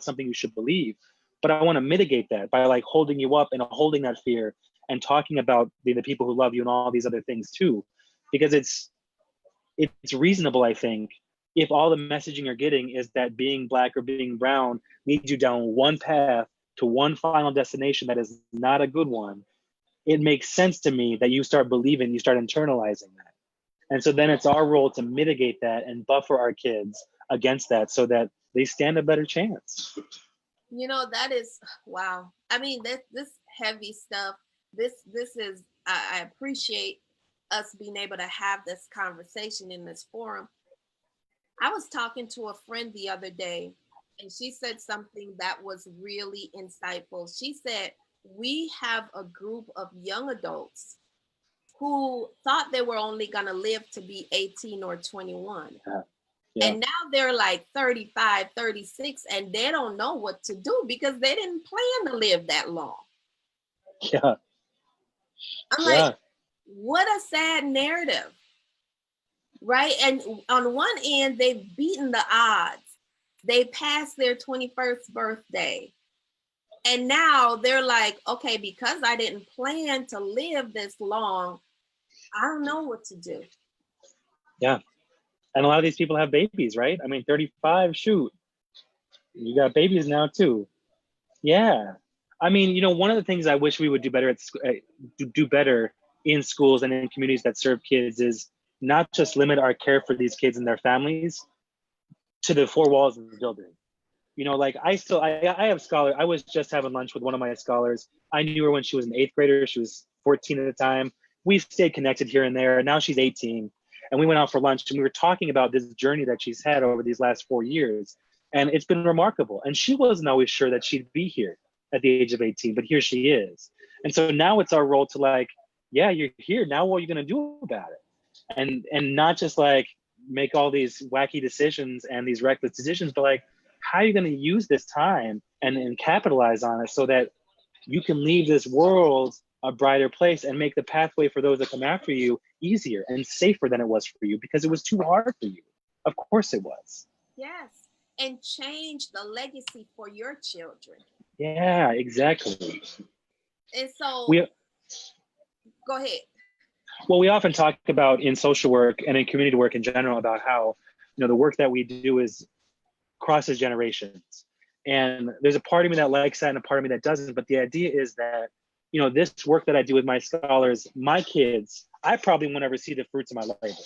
something you should believe, but I want to mitigate that by like holding you up and holding that fear and talking about the people who love you and all these other things too, because it's reasonable, I think, if all the messaging you're getting is that being Black or being brown leads you down one path to one final destination that is not a good one. It makes sense to me that you start believing, you start internalizing that. And so then it's our role to mitigate that and buffer our kids against that so that they stand a better chance. That is, wow. I mean, this heavy stuff, this is, I appreciate us being able to have this conversation in this forum. I was talking to a friend the other day, and she said something that was really insightful. She said, we have a group of young adults who thought they were only going to live to be 18 or 21. Yeah. And now they're like 35, 36, and they don't know what to do because they didn't plan to live that long. Yeah. I'm like, what a sad narrative, right? And on one end, they've beaten the odds. They passed their 21st birthday. And now they're like, okay, because I didn't plan to live this long, I don't know what to do. Yeah. And a lot of these people have babies, right? I mean, 35, shoot. You got babies now too. Yeah. I mean, you know, one of the things I wish we would do better do better in schools and in communities that serve kids is not just limit our care for these kids and their families to the four walls of the building. You know, like I have scholars. I was just having lunch with one of my scholars. I knew her when she was an 8th grader. She was 14 at the time. We stayed connected here and there. Now she's 18. And we went out for lunch and we were talking about this journey that she's had over these last 4 years. And it's been remarkable. And she wasn't always sure that she'd be here at the age of 18, but here she is. And so now it's our role to like, yeah, you're here. Now what are you going to do about it? And not just like make all these wacky decisions and these reckless decisions, but like, how are you going to use this time and capitalize on it so that you can leave this world a brighter place and make the pathway for those that come after you easier and safer than it was for you because it was too hard for you. Of course it was. Yes. And change the legacy for your children. Yeah, exactly. And so, go ahead. Well, we often talk about in social work and in community work in general about how, you know, the work that we do is crosses generations. And there's a part of me that likes that and a part of me that doesn't. But the idea is that, you know, this work that I do with my scholars, my kids, I probably won't ever see the fruits of my labor.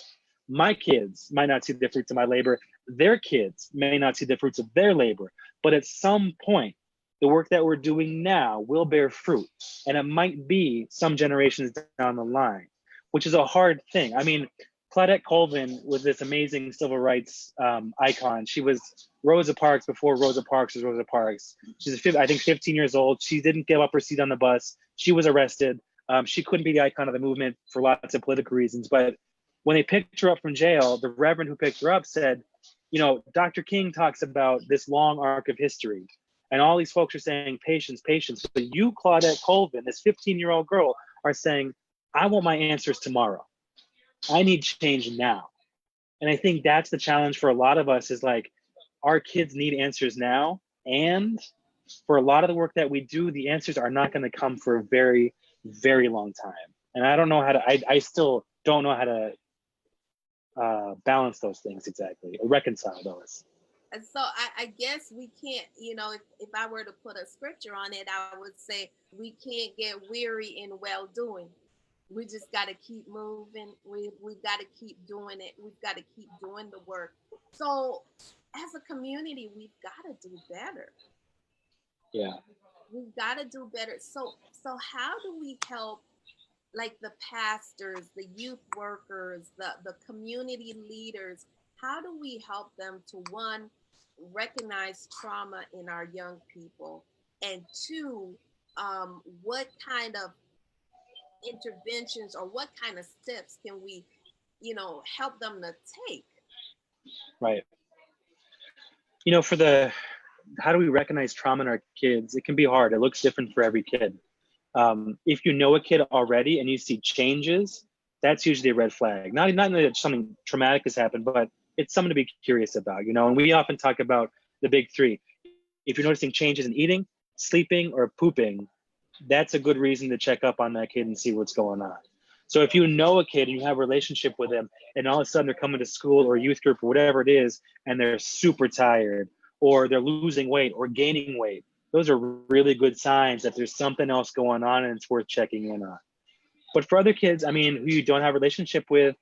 My kids might not see the fruits of my labor. Their kids may not see the fruits of their labor. But at some point, the work that we're doing now will bear fruit. And it might be some generations down the line, which is a hard thing. I mean, Claudette Colvin was this amazing civil rights icon. She was Rosa Parks before Rosa Parks was Rosa Parks. She's, I think, 15 years old. She didn't give up her seat on the bus. She was arrested. She couldn't be the icon of the movement for lots of political reasons. But when they picked her up from jail, the reverend who picked her up said, you know, Dr. King talks about this long arc of history. And all these folks are saying, patience, patience. But you, Claudette Colvin, this 15-year-old girl, are saying, I want my answers tomorrow. I need change now. And I think that's the challenge for a lot of us is like, our kids need answers now. And for a lot of the work that we do, the answers are not going to come for a very, very long time. And I don't know how to, I still don't know how to balance those things exactly, or reconcile those. And so I guess we can't, you know, if I were to put a scripture on it, I would say we can't get weary in well-doing. We just got to keep moving. We've got to keep doing it. We've got to keep doing the work. So as a community, we've got to do better. Yeah. We've got to do better. So how do we help like the pastors, the youth workers, the community leaders? How do we help them to, one, recognize trauma in our young people, and two, what kind of interventions or what kind of steps can we, you know, help them to take? Right. You know, how do we recognize trauma in our kids? It can be hard. It looks different for every kid. If you know a kid already and you see changes, that's usually a red flag. Not that something traumatic has happened, but it's something to be curious about, you know. And we often talk about the big three. If you're noticing changes in eating, sleeping, or pooping, that's a good reason to check up on that kid and see what's going on. So if you know a kid and you have a relationship with them, and all of a sudden they're coming to school or youth group or whatever it is, and they're super tired, or they're losing weight or gaining weight, those are really good signs that there's something else going on and it's worth checking in on. But for other kids, I mean, who you don't have a relationship with,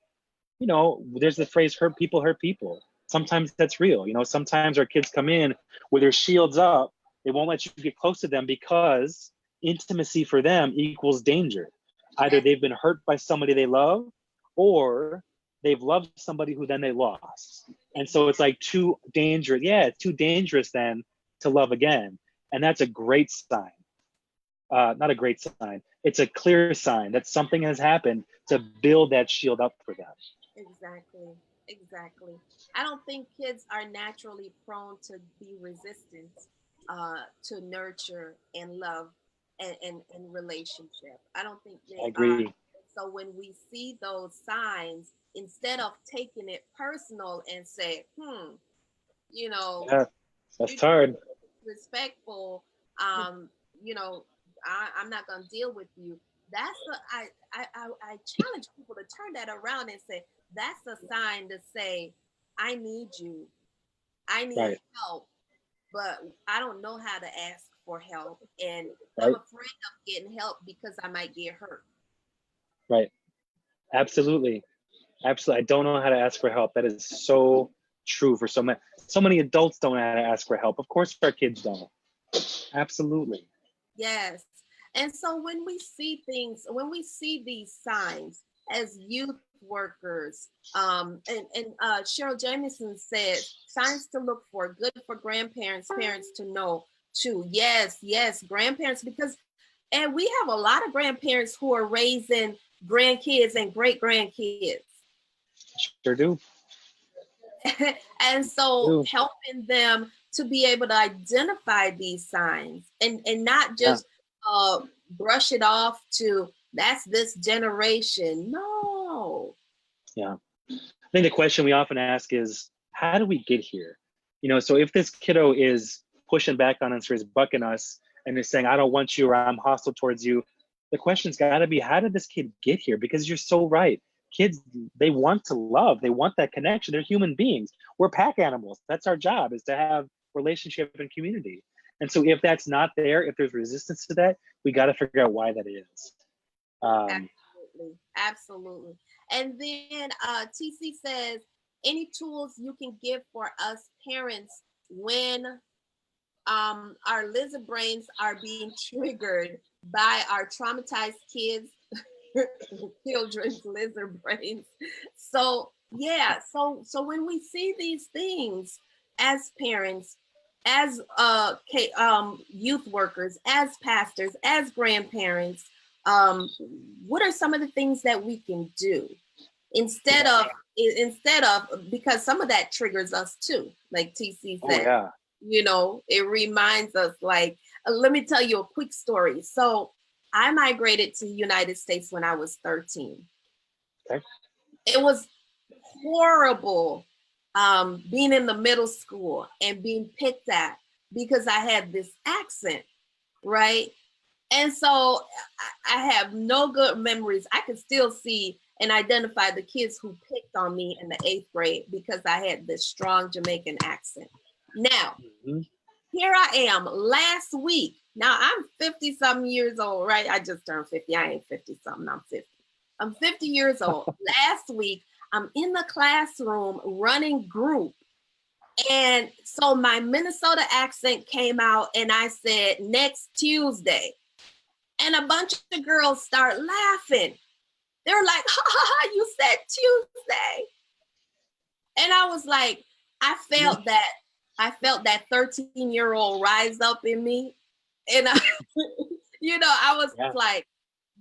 you know, there's the phrase, hurt people hurt people. Sometimes that's real. You know, sometimes our kids come in with their shields up. They won't let you get close to them because intimacy for them equals danger. Either they've been hurt by somebody they love, or they've loved somebody who then they lost. And so it's like too dangerous. Yeah, it's too dangerous then to love again. And that's a great sign. not a great sign. It's a clear sign that something has happened to build that shield up for them. Exactly. Exactly. I don't think kids are naturally prone to be resistant to nurture and love and relationship. I don't think I they are. agree. So when we see those signs, instead of taking it personal and say, you know, Yeah, you that's hard. respectful, you know, I'm not gonna deal with you. That's the I challenge people to turn that around and say that's a sign to say I need you, I need Right, help, but I don't know how to ask for help, and I'm right, afraid of getting help because I might get hurt. right. Absolutely. Absolutely. I don't know how to ask for help. That is so true for so many. So many adults don't know how to ask for help. Of course, our kids don't. Absolutely. Yes. And so when we see things, when we see these signs as youth workers, and Cheryl Jameson says signs to look for, good for grandparents, parents to know too. Yes, yes, grandparents, because and we have a lot of grandparents who are raising grandkids and great grandkids. Sure do. And so Do. helping them to be able to identify these signs and not Yeah. just brush it off to that's this generation. No. Yeah. I think the question we often ask is, how do we get here? So if this kiddo is pushing back on us or is bucking us and is saying, I don't want you or I'm hostile towards you, the question's got to be, how did this kid get here? Because you're so right. Kids, they want to love, they want that connection. They're human beings. We're pack animals. That's our job, is to have relationship and community. And so if that's not there, if there's resistance to that, we got to figure out why that is. Absolutely. Absolutely. And then TC says, any tools you can give for us parents when our lizard brains are being triggered by our traumatized kids, children's lizard brains. So yeah, so when we see these things as parents, as youth workers, as pastors, as grandparents, um, what are some of the things that we can do instead of because some of that triggers us too, like TC Oh said. yeah. It reminds us, like, let me tell you a quick story. So I migrated to the United States when I was 13. Okay. It was horrible being in the middle school and being picked at because I had this accent, right? And so I have no good memories. I can still see and identify the kids who picked on me in the 8th grade because I had this strong Jamaican accent. Now, here I am last week. Now I'm 50 something years old, right? I just turned 50. I ain't 50 something, I'm 50. I'm 50 years old. Last week, I'm in the classroom running group. And so my Minnesota accent came out and I said, next Tuesday. And a bunch of girls start laughing. They're like, ha ha ha, you said Tuesday. And I was like, I felt that 13-year-old rise up in me. And I was like,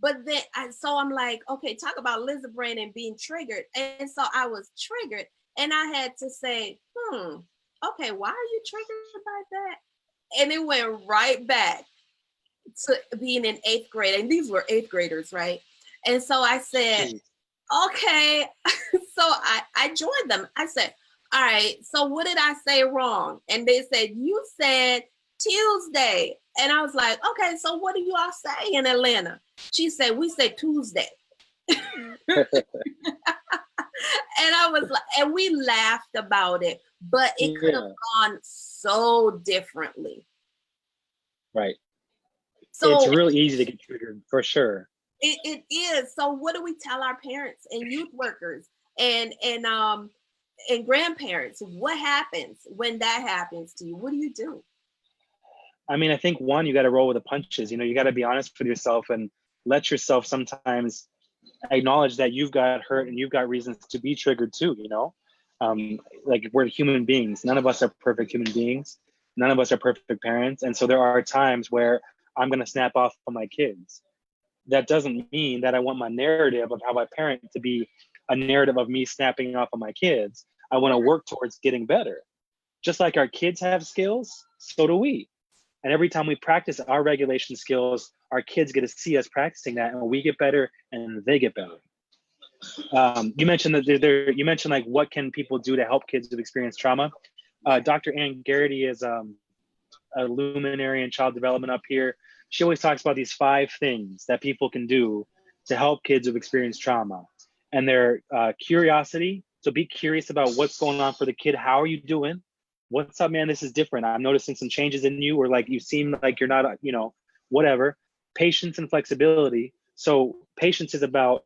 but then so I'm like, okay, talk about lizard brain and being triggered. And so I was triggered and I had to say, okay, why are you triggered by that? And it went right back to being in 8th grade. And these were 8th graders, right? And so I said, okay. So I joined them. I said, all right, so what did I say wrong? And they said, you said Tuesday. And I was like, okay, so what do you all say in Atlanta? She said, we say Tuesday. And I was like, and we laughed about it, but it could have gone so differently. Right. So it's real easy to get triggered, for sure. It is. So what do we tell our parents and youth workers and grandparents? What happens when that happens to you? What do you do? I mean, I think one, you got to roll with the punches. You got to be honest with yourself and let yourself sometimes acknowledge that you've got hurt and you've got reasons to be triggered too. Like, we're human beings. None of us are perfect human beings. None of us are perfect parents. And so there are times where I'm going to snap off on my kids. That doesn't mean that I want my narrative of how I parent to be a narrative of me snapping off on my kids. I want to work towards getting better. Just like our kids have skills, so do we. And every time we practice our regulation skills, our kids get to see us practicing that, and we get better and they get better. You mentioned that you mentioned like what can people do to help kids who've experienced trauma. Dr. Ann Geraghty is a luminary in child development up here. She always talks about these 5 things that people can do to help kids who've experienced trauma. And they're curiosity. So be curious about what's going on for the kid. How are you doing? What's up, man? This is different. I'm noticing some changes in you, or like you seem like you're not, whatever. Patience and flexibility. So patience is about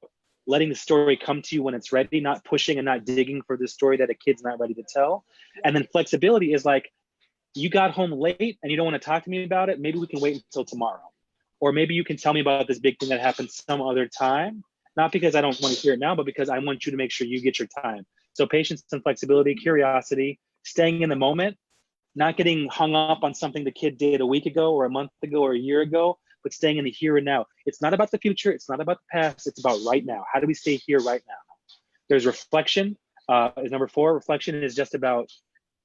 letting the story come to you when it's ready, not pushing and not digging for the story that a kid's not ready to tell. And then flexibility is like, you got home late and you don't want to talk to me about it. Maybe we can wait until tomorrow. Or maybe you can tell me about this big thing that happened some other time. Not because I don't want to hear it now, but because I want you to make sure you get your time. So patience and flexibility, curiosity, staying in the moment, not getting hung up on something the kid did a week ago or a month ago or a year ago, but staying in the here and now. It's not about the future. It's not about the past. It's about right now. How do we stay here right now? There's reflection. Is number 4. Reflection is just about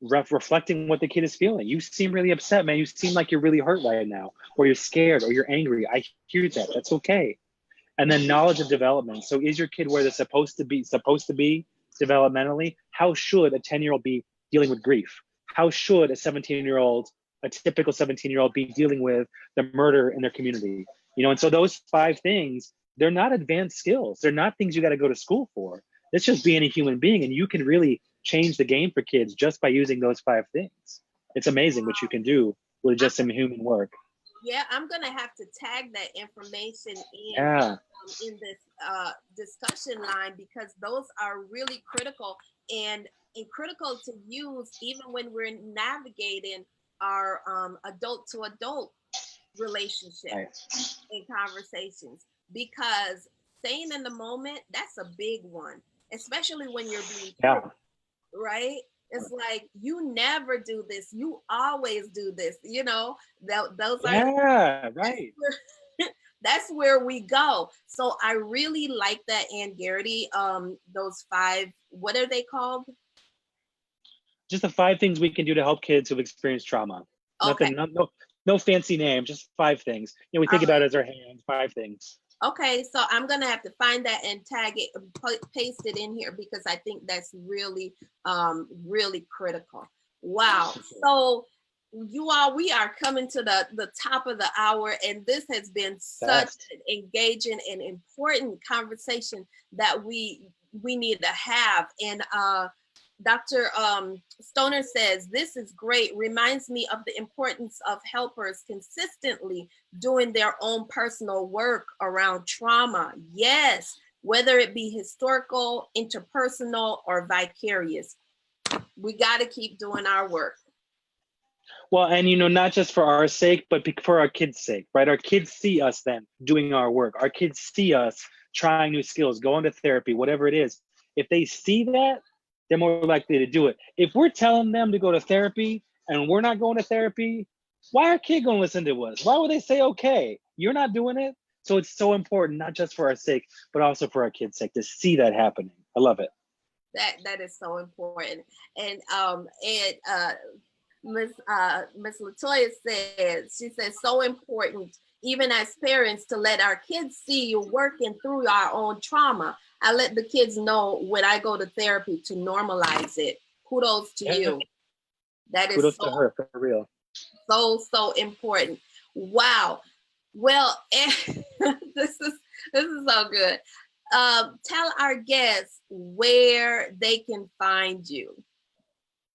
reflecting what the kid is feeling. You seem really upset, man. You seem like you're really hurt right now, or you're scared, or you're angry. I hear that. That's okay. And then knowledge of development. So is your kid where they're supposed to be developmentally? How should a 10-year-old be dealing with grief? How should a typical 17-year-old be dealing with the murder in their community? And so those 5 things, they're not advanced skills. They're not things you got to go to school for. It's just being a human being, and you can really change the game for kids just by using those 5 things. It's amazing what you can do with just some human work. Yeah, I'm gonna have to tag that information in this discussion line, because those are really critical and critical to use even when we're navigating our adult to adult relationships and conversations. Because staying in the moment, that's a big one, especially when you're being pushed, right? It's like, you never do this. You always do this. Those are right. That's where we go. So I really like that, Ann Geraghty. Those 5, what are they called? Just the 5 things we can do to help kids who've experienced trauma. Okay. Nothing, no fancy name, just 5 things. We think about it as our hands, 5 things. Okay, so I'm gonna have to find that and tag it, paste it in here, because I think that's really, really critical. Wow. So you all, we are coming to the top of the hour, and this has been such an engaging and important conversation that we need to have. And Dr. Stoner says, this is great. Reminds me of the importance of helpers consistently doing their own personal work around trauma. Yes, whether it be historical, interpersonal, or vicarious. We got to keep doing our work. Well, and not just for our sake, but for our kids' sake, right? Our kids see us then doing our work. Our kids see us trying new skills, going to therapy, whatever it is. If they see that, they're more likely to do it. If we're telling them to go to therapy and we're not going to therapy, why are our kids going to listen to us? Why would they say, okay, you're not doing it? So it's so important, not just for our sake, but also for our kids' sake, to see that happening. I love it. That is so important. And Miss Latoya she says, so important, even as parents, to let our kids see you working through our own trauma. I let the kids know when I go to therapy to normalize it. Kudos to you. That is kudos to her, for real. So important. Wow. Well, this is so good. Tell our guests where they can find you.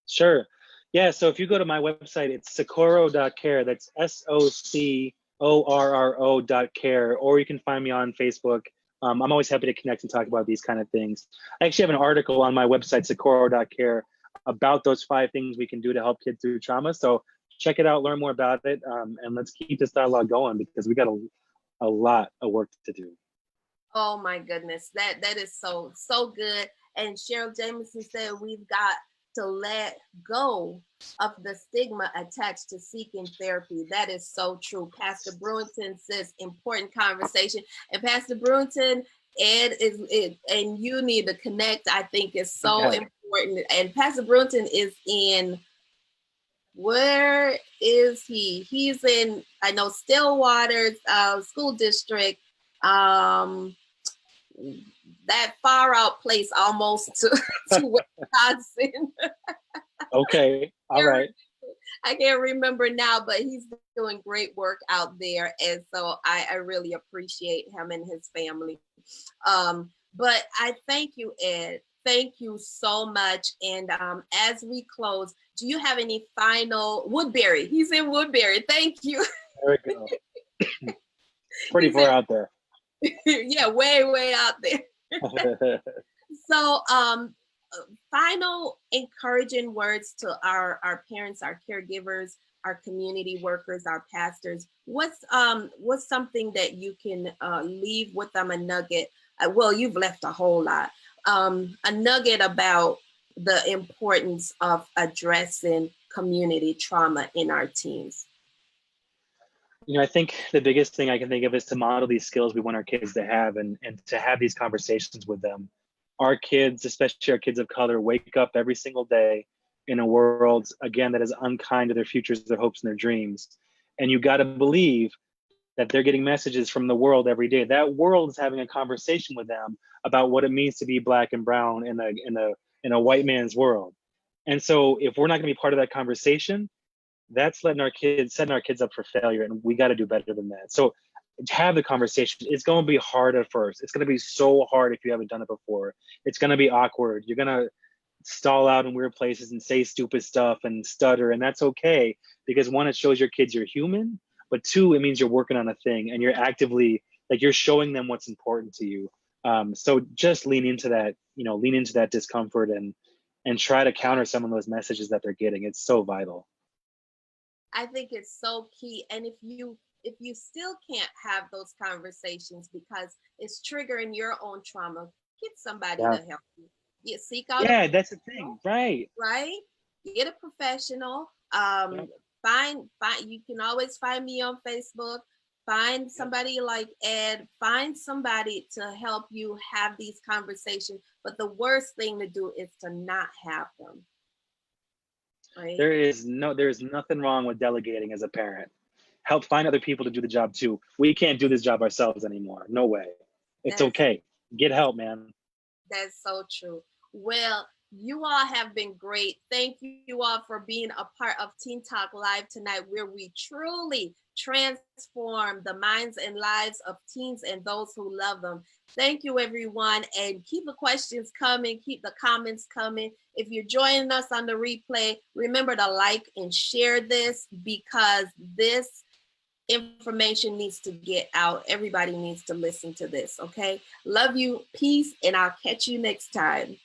Sure. Yeah, so if you go to my website, it's socorro.care. That's SOCORRO.care, or you can find me on Facebook. I'm always happy to connect and talk about these kind of things. I actually have an article on my website, socorro.care, about those 5 things we can do to help kids through trauma. So check it out, learn more about it, and let's keep this dialogue going, because we got a lot of work to do. Oh my goodness, that is so good. And Cheryl Jameson said we've got to let go of the stigma attached to seeking therapy. That is so true. Pastor Brewington says important conversation. And Pastor Brewington, Ed is it, and you need to connect. I think is so important. And Pastor Brewington is in, where is he? He's in, I know, Stillwater's school district. That far out place almost to Wisconsin. Okay, all right. I can't remember now, but he's doing great work out there. And so I really appreciate him and his family. But I thank you, Ed. Thank you so much. And as we close, do you have any final, Woodbury? He's in Woodbury. Thank you. There we go. Pretty far out there. Yeah, way out there. So final encouraging words to our parents, our caregivers, our community workers, our pastors. What's something that you can leave with them, a nugget? Well, you've left a whole lot. A nugget about the importance of addressing community trauma in our teens. You know, I think the biggest thing I can think of is to model these skills we want our kids to have, and to have these conversations with them. Our kids, especially our kids of color, wake up every single day in a world, again, that is unkind to their futures, their hopes, and their dreams. And you got to believe that they're getting messages from the world every day. That world is having a conversation with them about what it means to be Black and brown in a white man's world. And so if we're not going to be part of that conversation, that's setting our kids up for failure, and we got to do better than that. So have the conversation. It's going to be hard at first. It's going to be so hard if you haven't done it before. It's going to be awkward. You're going to stall out in weird places and say stupid stuff and stutter, and that's okay, because one, it shows your kids you're human, but two, it means you're working on a thing and you're actively, like, you're showing them what's important to you. So just lean into that discomfort and try to counter some of those messages that they're getting. It's so vital. I think it's so key. And if you still can't have those conversations because it's triggering your own trauma, get somebody to help you. You seek out. Yeah, that's the thing, right? Right. Get a professional. Find. You can always find me on Facebook. Find somebody like Ed. Find somebody to help you have these conversations. But the worst thing to do is to not have them. Right? There is nothing wrong with delegating as a parent. Help find other people to do the job too. We can't do this job ourselves anymore. No way. It's okay. Get help, man. That's so true. Well, you all have been great. Thank you all for being a part of Teen Talk Live tonight, where we truly transform the minds and lives of teens and those who love them. Thank you, everyone. And keep the questions coming. Keep the comments coming. If you're joining us on the replay, remember to like and share this, because this information needs to get out. Everybody needs to listen to this, okay? Love you. Peace. And I'll catch you next time.